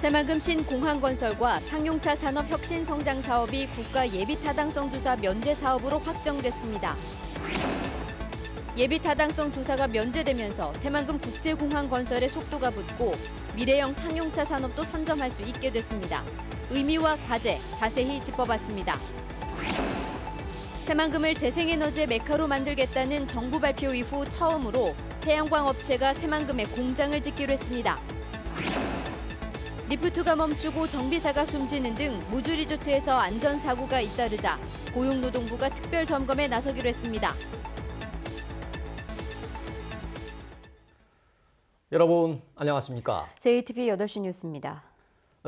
새만금 신공항건설과 상용차 산업 혁신 성장 사업이 국가 예비 타당성 조사 면제 사업으로 확정됐습니다. 예비 타당성 조사가 면제되면서 새만금 국제공항 건설의 속도가 붙고 미래형 상용차 산업도 선점할 수 있게 됐습니다. 의미와 과제 자세히 짚어봤습니다. 새만금을 재생에너지의 메카로 만들겠다는 정부 발표 이후 처음으로 태양광 업체가 새만금에 공장을 짓기로 했습니다. 리프트가 멈추고 정비사가 숨지는 등 무주리조트에서 안전사고가 잇따르자 고용노동부가 특별 점검에 나서기로 했습니다. 여러분 안녕하십니까? JTB 8시 뉴스입니다.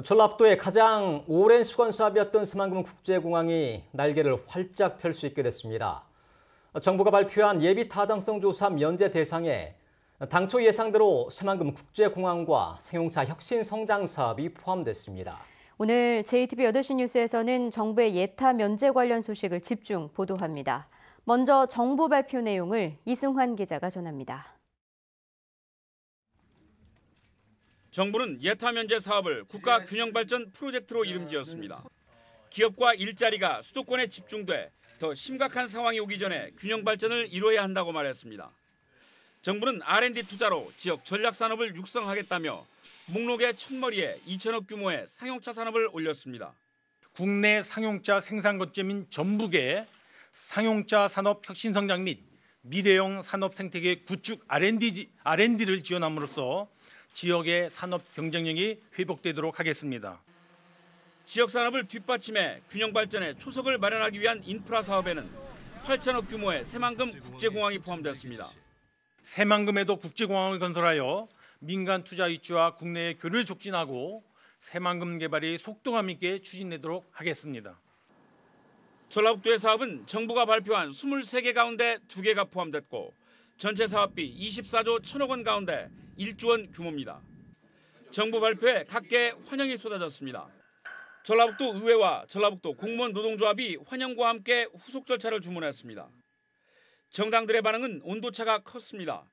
전라북도의 가장 오랜 수건 사업이었던 새만금 국제공항이 날개를 활짝 펼 수 있게 됐습니다. 정부가 발표한 예비 타당성 조사 면제 대상에 당초 예상대로 새만금 국제공항과 상용차 혁신 성장 사업이 포함됐습니다. 오늘 JTB 8시 뉴스에서는 정부의 예타 면제 관련 소식을 집중 보도합니다. 먼저 정부 발표 내용을 이승환 기자가 전합니다. 정부는 예타 면제 사업을 국가 균형 발전 프로젝트로 이름지었습니다. 기업과 일자리가 수도권에 집중돼 더 심각한 상황이 오기 전에 균형 발전을 이뤄야 한다고 말했습니다. 정부는 R&D 투자로 지역 전략 산업을 육성하겠다며 목록의 첫머리에 2천억 규모의 상용차 산업을 올렸습니다. 국내 상용차 생산 거점인 전북에 상용차 산업 혁신 성장 및 미래형 산업 생태계 구축 R&D를 지원함으로써 지역의 산업 경쟁력이 회복되도록 하겠습니다. 지역 산업을 뒷받침해 균형 발전에 초석을 마련하기 위한 인프라 사업에는 8천억 규모의 새만금 국제공항이 포함되었습니다. 새만금에도 국제공항을 건설하여 민간 투자 유치와 국내의 교류를 촉진하고 새만금 개발이 속도감 있게 추진되도록 하겠습니다. 전라북도의 사업은 정부가 발표한 23개 가운데 2개가 포함됐고 전체 사업비 24조 1천억 원 가운데 1조 원 규모입니다. 정부 발표에 각계의 환영이 쏟아졌습니다. 전라북도 의회와 전라북도 공무원 노동조합이 환영과 함께 후속 절차를 주문했습니다. 정당들의 반응은 온도차가 컸습니다.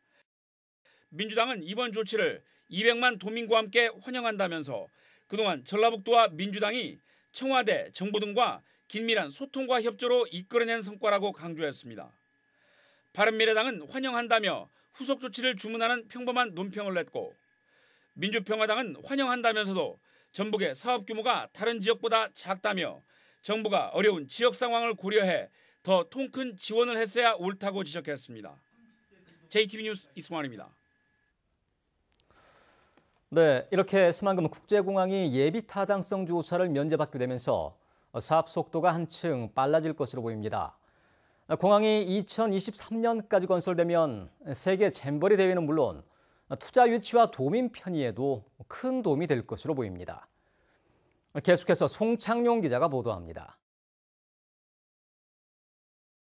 민주당은 이번 조치를 200만 도민과 함께 환영한다면서 그동안 전라북도와 민주당이 청와대, 정부 등과 긴밀한 소통과 협조로 이끌어낸 성과라고 강조했습니다. 바른미래당은 환영한다며 후속 조치를 주문하는 평범한 논평을 냈고 민주평화당은 환영한다면서도 전북의 사업 규모가 다른 지역보다 작다며 정부가 어려운 지역 상황을 고려해 더 통큰 지원을 했어야 옳다고 지적했습니다. JTB 뉴스 이승환입니다. 네, 이렇게 새만금 국제공항이 예비 타당성 조사를 면제받게 되면서 사업 속도가 한층 빨라질 것으로 보입니다. 공항이 2023년까지 건설되면 세계 잼버리 대회는 물론 투자 유치와 도민 편의에도 큰 도움이 될 것으로 보입니다. 계속해서 송창용 기자가 보도합니다.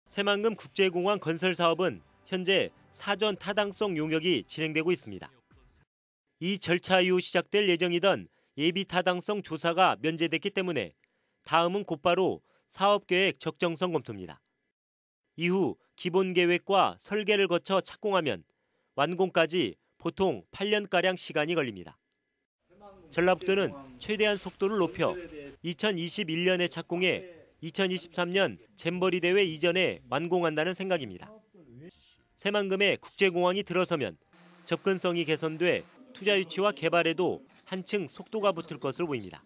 새만금 국제공항 건설 사업은 현재 사전 타당성 용역이 진행되고 있습니다. 이 절차 이후 시작될 예정이던 예비 타당성 조사가 면제됐기 때문에 다음은 곧바로 사업계획 적정성 검토입니다. 이후 기본계획과 설계를 거쳐 착공하면 완공까지 보통 8년가량 시간이 걸립니다. 전라북도는 최대한 속도를 높여 2021년에 착공해 2023년 잼버리 대회 이전에 완공한다는 생각입니다. 새만금에 국제공항이 들어서면 접근성이 개선돼 투자 유치와 개발에도 한층 속도가 붙을 것으로 보입니다.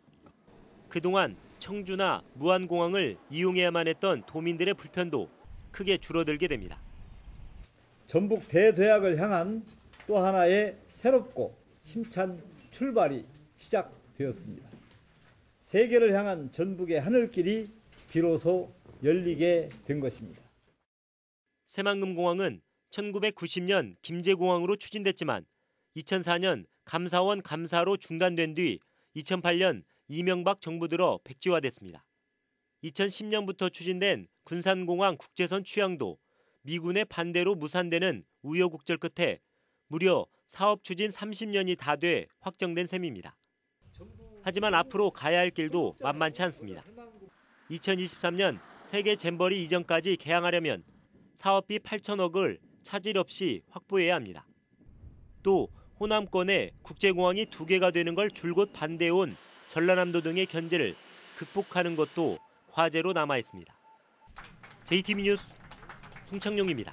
그동안 청주나 무안공항을 이용해야만 했던 도민들의 불편도 크게 줄어들게 됩니다. 전북 대도약을 향한 또 하나의 새롭고 힘찬 출발이 시작되었습니다. 세계를 향한 전북의 하늘길이 비로소 열리게 된 것입니다. 새만금공항은 1990년 김제공항으로 추진됐지만 2004년 감사원 감사로 중단된 뒤 2008년 이명박 정부 들어 백지화됐습니다. 2010년부터 추진된 군산공항 국제선 취항도 미군의 반대로 무산되는 우여곡절 끝에 무려 사업 추진 30년이 다 돼 확정된 셈입니다. 하지만 앞으로 가야 할 길도 만만치 않습니다. 2023년 세계 잼버리 이전까지 개항하려면 사업비 8천억을 차질 없이 확보해야 합니다. 또 호남권에 국제공항이 2개가 되는 걸 줄곧 반대해온 전라남도 등의 견제를 극복하는 것도 과제로 남아 있습니다. JTBC 뉴스 송창용입니다.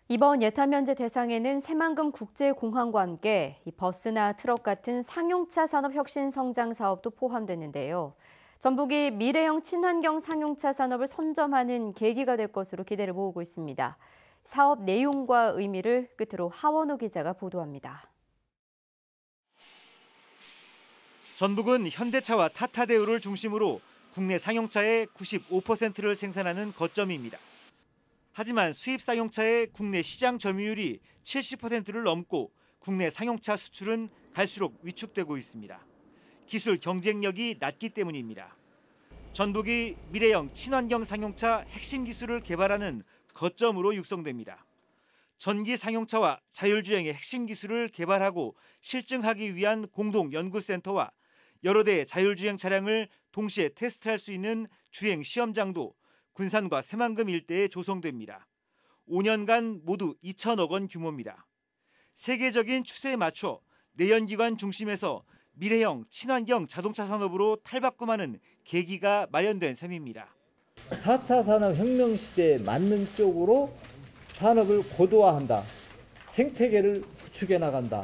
이번 예타 면제 대상에는 새만금 국제공항과 함께 이 버스나 트럭 같은 상용차 산업 혁신 성장 사업도 포함됐는데요. 전북이 미래형 친환경 상용차 산업을 선점하는 계기가 될 것으로 기대를 모으고 있습니다. 사업 내용과 의미를 끝으로 하원호 기자가 보도합니다. 전북은 현대차와 타타대우를 중심으로 국내 상용차의 95%를 생산하는 거점입니다. 하지만 수입 상용차의 국내 시장 점유율이 70%를 넘고 국내 상용차 수출은 갈수록 위축되고 있습니다. 기술 경쟁력이 낮기 때문입니다. 전북이 미래형 친환경 상용차 핵심 기술을 개발하는 거점으로 육성됩니다. 전기 상용차와 자율주행의 핵심 기술을 개발하고 실증하기 위한 공동 연구센터와 여러 대의 자율주행 차량을 동시에 테스트할 수 있는 주행 시험장도 군산과 새만금 일대에 조성됩니다. 5년간 모두 2천억 원 규모입니다. 세계적인 추세에 맞춰 내연기관 중심에서 미래형 친환경 자동차 산업으로 탈바꿈하는 계기가 마련된 셈입니다. 4차 산업혁명 시대에 맞는 쪽으로 산업을 고도화한다. 생태계를 구축해 나간다.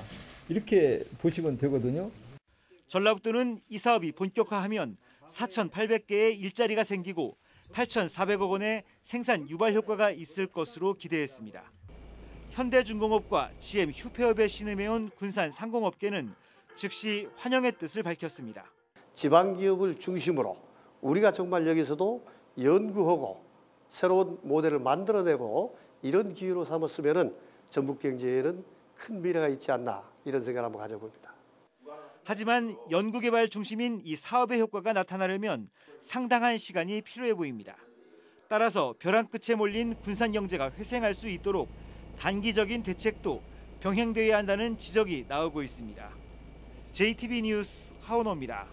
이렇게 보시면 되거든요. 전라북도는 이 사업이 본격화하면 4,800개의 일자리가 생기고 8,400억 원의 생산 유발 효과가 있을 것으로 기대했습니다. 현대중공업과 GM 휴페업에 신음해온 군산 상공업계는 즉시 환영의 뜻을 밝혔습니다. 지방기업을 중심으로 우리가 정말 여기서도 연구하고 새로운 모델을 만들어내고 이런 기회로 삼았으면 전북 경제에는 큰 미래가 있지 않나 이런 생각을 한번 가져봅니다. 하지만 연구개발 중심인 이 사업의 효과가 나타나려면 상당한 시간이 필요해 보입니다. 따라서 벼랑 끝에 몰린 군산 경제가 회생할 수 있도록 단기적인 대책도 병행돼야 한다는 지적이 나오고 있습니다. JTBC 뉴스 하원호입니다.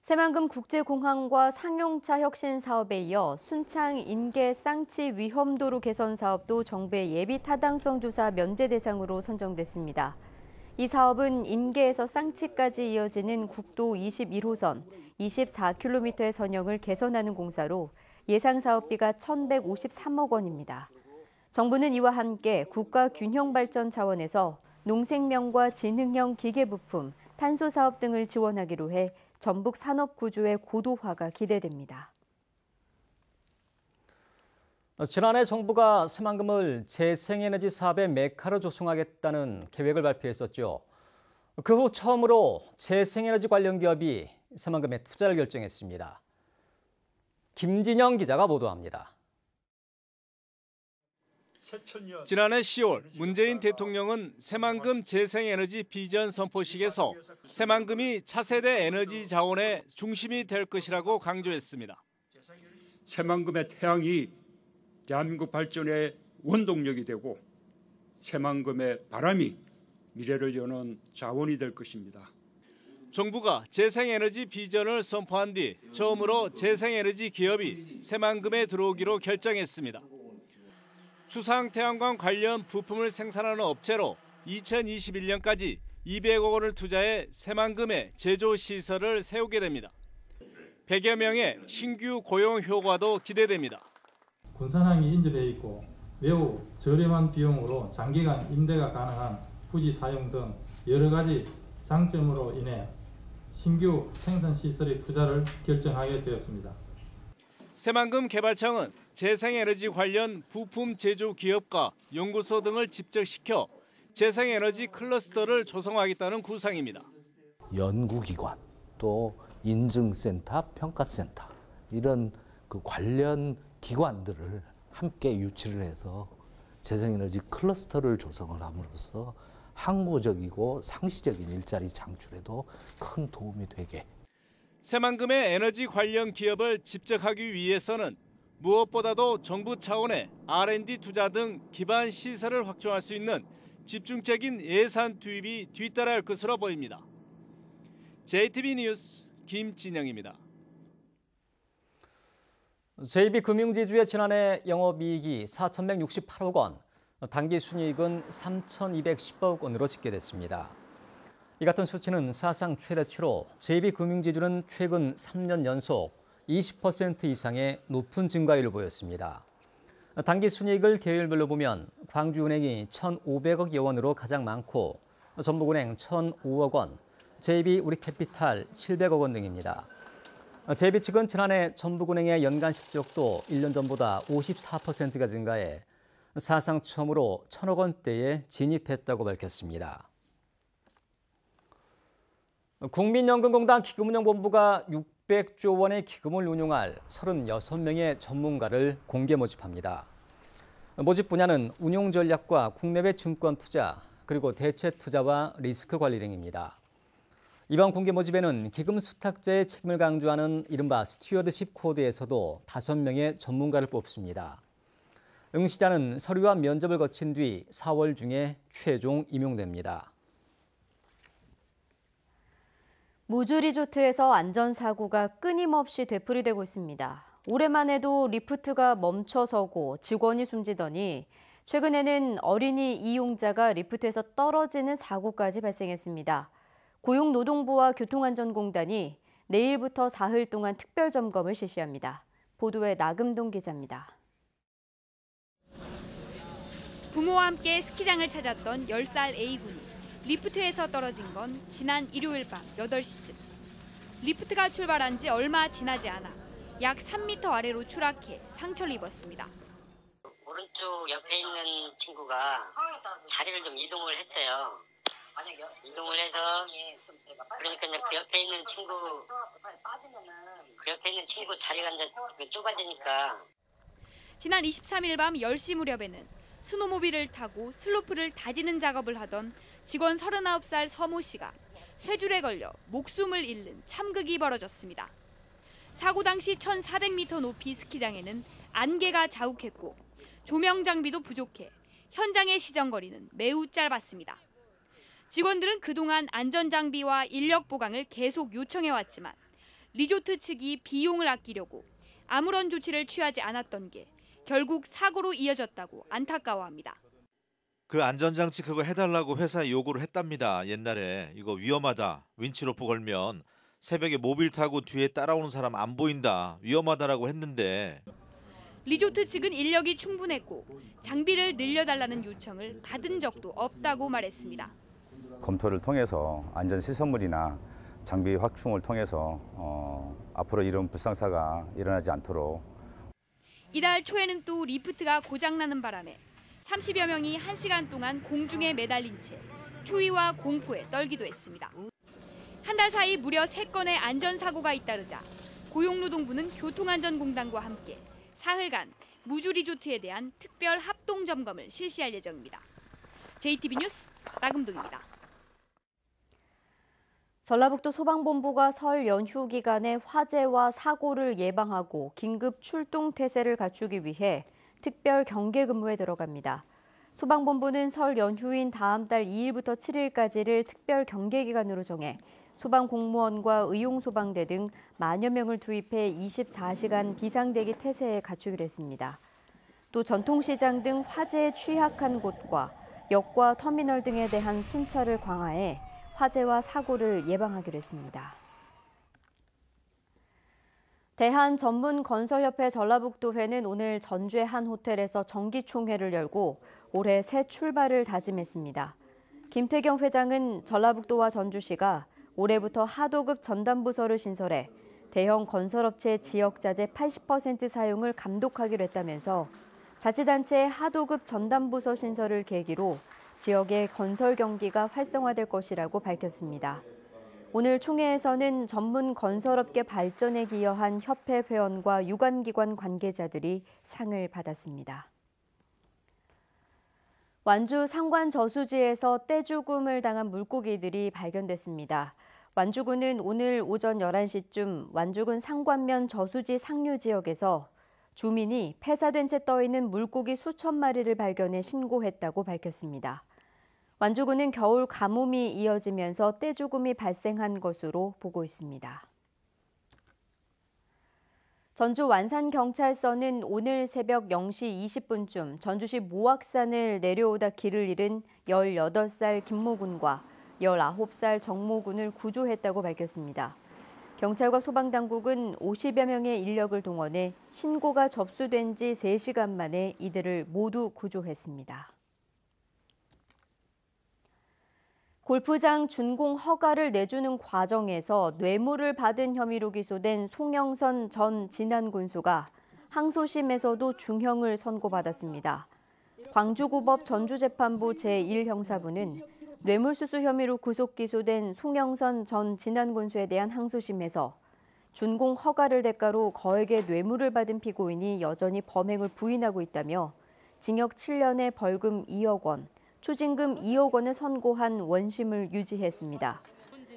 새만금 국제공항과 상용차 혁신 사업에 이어 순창 인계 쌍치 위험도로 개선 사업도 정부의 예비 타당성 조사 면제 대상으로 선정됐습니다. 이 사업은 인계에서 쌍치까지 이어지는 국도 21호선 24km의 선형을 개선하는 공사로 예상 사업비가 1,153억 원입니다. 정부는 이와 함께 국가 균형 발전 차원에서 농생명과 지능형 기계 부품, 탄소 사업 등을 지원하기로 해 전북 산업 구조의 고도화가 기대됩니다. 지난해 정부가 새만금을 재생에너지 사업의 메카로 조성하겠다는 계획을 발표했었죠. 그 후 처음으로 재생에너지 관련 기업이 새만금에 투자를 결정했습니다. 김진영 기자가 보도합니다. 지난해 10월 문재인 대통령은 새만금 재생에너지 비전 선포식에서 새만금이 차세대 에너지 자원의 중심이 될 것이라고 강조했습니다. 새만금의 태양이 대한민국 발전의 원동력이 되고 새만금의 바람이 미래를 여는 자원이 될 것입니다. 정부가 재생에너지 비전을 선포한 뒤 처음으로 재생에너지 기업이 새만금에 들어오기로 결정했습니다. 수상태양광 관련 부품을 생산하는 업체로 2021년까지 200억 원을 투자해 새만금에 제조시설을 세우게 됩니다. 100여 명의 신규 고용 효과도 기대됩니다. 군산항이 인접해 있고 매우 저렴한 비용으로 장기간 임대가 가능한 부지 사용 등 여러 가지 장점으로 인해 신규 생산시설의 투자를 결정하게 되었습니다. 새만금 개발청은 재생에너지 관련 부품 제조 기업과 연구소 등을 집적시켜 재생에너지 클러스터를 조성하겠다는 구상입니다. 연구기관, 또 인증센터, 평가센터 이런 그 관련 기관들을 함께 유치를 해서 재생에너지 클러스터를 조성을 함으로써 항구적이고 상시적인 일자리 창출에도 큰 도움이 되게. 새만금의 에너지 관련 기업을 집적하기 위해서는 무엇보다도 정부 차원의 R&D 투자 등 기반 시설을 확충할 수 있는 집중적인 예산 투입이 뒤따라할 것으로 보입니다. JTBC 뉴스 김진영입니다. JB금융지주의 지난해 영업이익이 4,168억 원, 당기순이익은 3,210억 원으로 집계됐습니다. 이 같은 수치는 사상 최대치로 JB금융지주는 최근 3년 연속 20% 이상의 높은 증가율을 보였습니다. 당기순이익을 계열별로 보면 광주은행이 1,500억 원으로 가장 많고 전북은행 1,005억 원, JB우리캐피탈 700억 원 등입니다. JB 측은 지난해 전북은행의 연간 실적도 1년 전보다 54%가 증가해 사상 처음으로 1,000억 원대에 진입했다고 밝혔습니다. 국민연금공단 기금운용본부가 600조 원의 기금을 운용할 36명의 전문가를 공개 모집합니다. 모집 분야는 운용 전략과 국내외 증권 투자, 그리고 대체 투자와 리스크 관리 등입니다. 이번 공개 모집에는 기금 수탁자의 책임을 강조하는 이른바 스튜어드십 코드에서도 5명의 전문가를 뽑습니다. 응시자는 서류와 면접을 거친 뒤 4월 중에 최종 임용됩니다. 무주리조트에서 안전사고가 끊임없이 되풀이되고 있습니다. 올해만 해도 리프트가 멈춰서고 직원이 숨지더니 최근에는 어린이 이용자가 리프트에서 떨어지는 사고까지 발생했습니다. 고용노동부와 교통안전공단이 내일부터 사흘 동안 특별점검을 실시합니다. 보도에 나금동 기자입니다. 부모와 함께 스키장을 찾았던 10살 A군이 리프트에서 떨어진 건 지난 일요일 밤 8시쯤. 리프트가 출발한 지 얼마 지나지 않아 약 3m 아래로 추락해 상처를 입었습니다. 오른쪽 옆에 있는 친구가 자리를 좀 이동을 했어요. 이동을 해서 그러니까 그 옆에 있는 친구 자리가 이제 좁아지니까. 지난 23일 밤 10시 무렵에는 스노모빌을 타고 슬로프를 다지는 작업을 하던 직원 39살 서모 씨가 쇠줄에 걸려 목숨을 잃는 참극이 벌어졌습니다. 사고 당시 1,400m 높이 스키장에는 안개가 자욱했고 조명 장비도 부족해 현장의 시정거리는 매우 짧았습니다. 직원들은 그동안 안전장비와 인력 보강을 계속 요청해왔지만 리조트 측이 비용을 아끼려고 아무런 조치를 취하지 않았던 게 결국 사고로 이어졌다고 안타까워합니다. 그 안전장치 그거 해달라고 회사에 요구를 했답니다. 옛날에 이거 위험하다. 윈치로프 걸면 새벽에 모빌 타고 뒤에 따라오는 사람 안 보인다. 위험하다라고 했는데. 리조트 측은 인력이 충분했고 장비를 늘려달라는 요청을 받은 적도 없다고 말했습니다. 검토를 통해서 안전시설물이나 장비 확충을 통해서 앞으로 이런 불상사가 일어나지 않도록. 이달 초에는 또 리프트가 고장나는 바람에 30여 명이 1시간 동안 공중에 매달린 채 추위와 공포에 떨기도 했습니다. 한 달 사이 무려 3건의 안전사고가 잇따르자 고용노동부는 교통안전공단과 함께 사흘간 무주리조트에 대한 특별 합동점검을 실시할 예정입니다. JTB 뉴스 나금동입니다. 전라북도 소방본부가 설 연휴 기간에 화재와 사고를 예방하고 긴급 출동 태세를 갖추기 위해 특별 경계 근무에 들어갑니다. 소방본부는 설 연휴인 다음 달 2일부터 7일까지를 특별 경계 기간으로 정해 소방 공무원과 의용소방대 등 만여 명을 투입해 24시간 비상대기 태세에 갖추기로 했습니다. 또 전통시장 등 화재에 취약한 곳과 역과 터미널 등에 대한 순찰을 강화해 화재와 사고를 예방하기로 했습니다. 대한전문건설협회 전라북도회는 오늘 전주의 한 호텔에서 정기총회를 열고 올해 새 출발을 다짐했습니다. 김태경 회장은 전라북도와 전주시가 올해부터 하도급 전담부서를 신설해 대형 건설업체 지역자재 80% 사용을 감독하기로 했다면서 자치단체의 하도급 전담부서 신설을 계기로 지역의 건설 경기가 활성화될 것이라고 밝혔습니다. 오늘 총회에서는 전문 건설업계 발전에 기여한 협회 회원과 유관기관 관계자들이 상을 받았습니다. 완주 상관 저수지에서 떼죽음을 당한 물고기들이 발견됐습니다. 완주군은 오늘 오전 11시쯤 완주군 상관면 저수지 상류 지역에서 주민이 폐사된 채 떠있는 물고기 수천 마리를 발견해 신고했다고 밝혔습니다. 완주군은 겨울 가뭄이 이어지면서 떼죽음이 발생한 것으로 보고 있습니다. 전주 완산경찰서는 오늘 새벽 0시 20분쯤 전주시 모악산을 내려오다 길을 잃은 18살 김모 군과 19살 정모군을 구조했다고 밝혔습니다. 경찰과 소방당국은 50여 명의 인력을 동원해 신고가 접수된 지 3시간 만에 이들을 모두 구조했습니다. 골프장 준공 허가를 내주는 과정에서 뇌물을 받은 혐의로 기소된 송영선 전 진안군수가 항소심에서도 중형을 선고받았습니다. 광주고법 전주재판부 제1형사부는 뇌물수수 혐의로 구속 기소된 송영선 전 진안군수에 대한 항소심에서 준공 허가를 대가로 거액의 뇌물을 받은 피고인이 여전히 범행을 부인하고 있다며 징역 7년에 벌금 2억 원, 추징금 2억 원을 선고한 원심을 유지했습니다.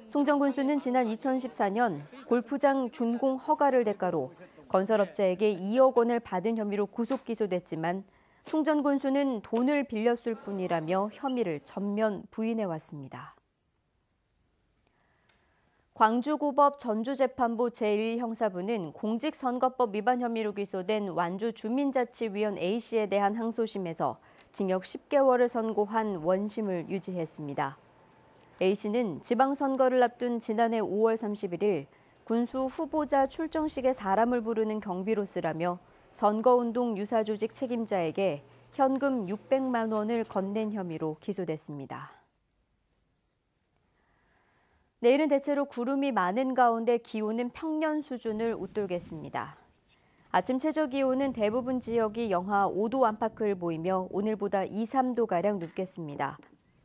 송 전 군수는 지난 2014년 골프장 준공 허가를 대가로 건설업자에게 2억 원을 받은 혐의로 구속 기소됐지만 송 전 군수는 돈을 빌렸을 뿐이라며 혐의를 전면 부인해왔습니다. 광주고법 전주재판부 제1형사부는 공직선거법 위반 혐의로 기소된 완주 주민자치위원 A씨에 대한 항소심에서 징역 10개월을 선고한 원심을 유지했습니다. A씨는 지방선거를 앞둔 지난해 5월 31일 군수 후보자 출정식에 사람을 부르는 경비로 쓰라며 선거운동 유사조직 책임자에게 현금 600만 원을 건넨 혐의로 기소됐습니다. 내일은 대체로 구름이 많은 가운데 기온은 평년 수준을 웃돌겠습니다. 아침 최저기온은 대부분 지역이 영하 5도 안팎을 보이며 오늘보다 2, 3도가량 높겠습니다.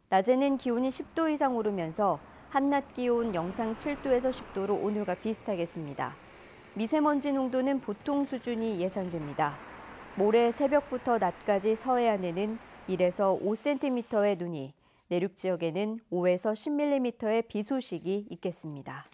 낮에는 기온이 10도 이상 오르면서 한낮 기온 영상 7도에서 10도로 오늘과 비슷하겠습니다. 미세먼지 농도는 보통 수준이 예상됩니다. 모레 새벽부터 낮까지 서해안에는 1에서 5cm의 눈이, 내륙 지역에는 5에서 10mm의 비 소식이 있겠습니다.